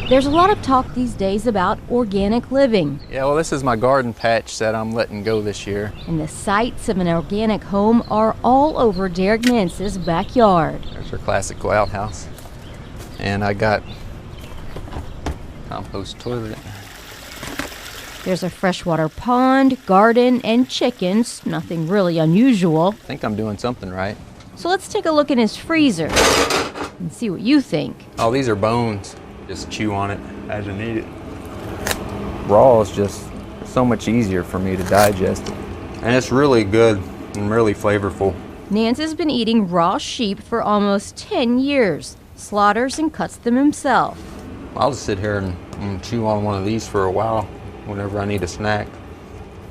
There's a lot of talk these days about organic living. Yeah, well, this is my garden patch that I'm letting go this year. And the sights of an organic home are all over Derek Nance's backyard. There's our classical outhouse. And I got compost toilet. There's a freshwater pond, garden, and chickens. Nothing really unusual. I think I'm doing something right. So let's take a look in his freezer and see what you think. Oh, these are bones. Just chew on it as you need it. Raw is just so much easier for me to digest it. And it's really good and really flavorful. Nance has been eating raw sheep for almost 10 years, slaughters and cuts them himself. I'll just sit here and chew on one of these for a while whenever I need a snack.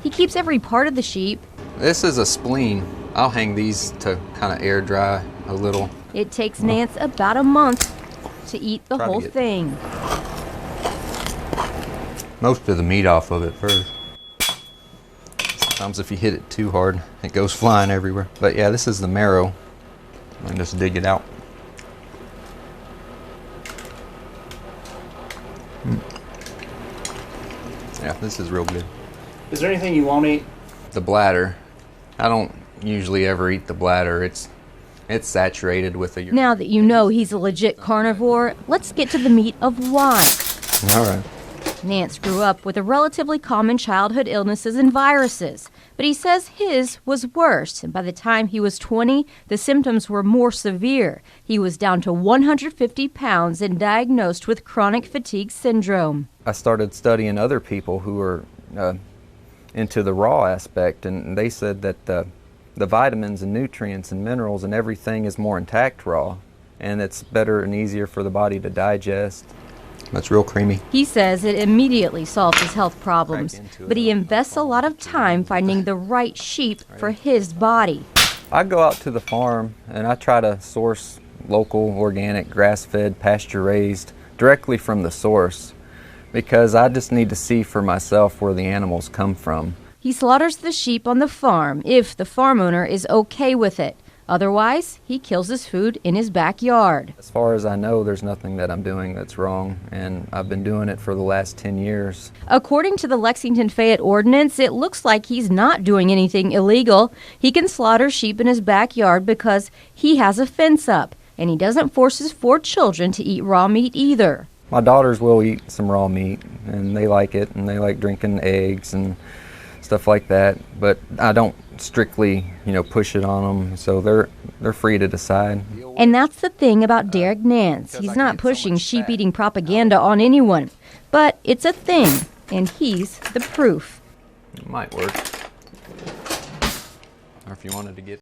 He keeps every part of the sheep. This is a spleen. I'll hang these to kind of air dry a little. It takes Nance about a month to eat the whole thing. Most of the meat off of it first. Sometimes if you hit it too hard, it goes flying everywhere. But yeah, this is the marrow. And just dig it out. Yeah, this is real good. Is there anything you won't eat? The bladder. I don't usually ever eat the bladder. It's saturated with a... Now that you know he's a legit carnivore, let's get to the meat of why. All right. Nance grew up with a relatively common childhood illnesses and viruses, but he says his was worse, and by the time he was 20, the symptoms were more severe. He was down to 150 pounds and diagnosed with chronic fatigue syndrome. I started studying other people who were into the raw aspect, and they said that the vitamins and nutrients and minerals and everything is more intact raw, and it's better and easier for the body to digest. That's real creamy. He says it immediately solves his health problems, but he invests a lot of time finding the right sheep for his body. I go out to the farm and I try to source local, organic, grass-fed, pasture-raised directly from the source, because I just need to see for myself where the animals come from. He slaughters the sheep on the farm if the farm owner is okay with it. Otherwise, he kills his food in his backyard. As far as I know, there's nothing that I'm doing that's wrong, and I've been doing it for the last 10 years. According to the Lexington Fayette Ordinance, it looks like he's not doing anything illegal. He can slaughter sheep in his backyard because he has a fence up, and he doesn't force his 4 children to eat raw meat either. My daughters will eat some raw meat, and they like it, and they like drinking eggs and stuff like that, but I don't strictly, push it on them, so they're free to decide. And that's the thing about Derek Nance. He's not pushing sheep-eating propaganda on anyone, but it's a thing, and he's the proof. It might work. Or if you wanted to get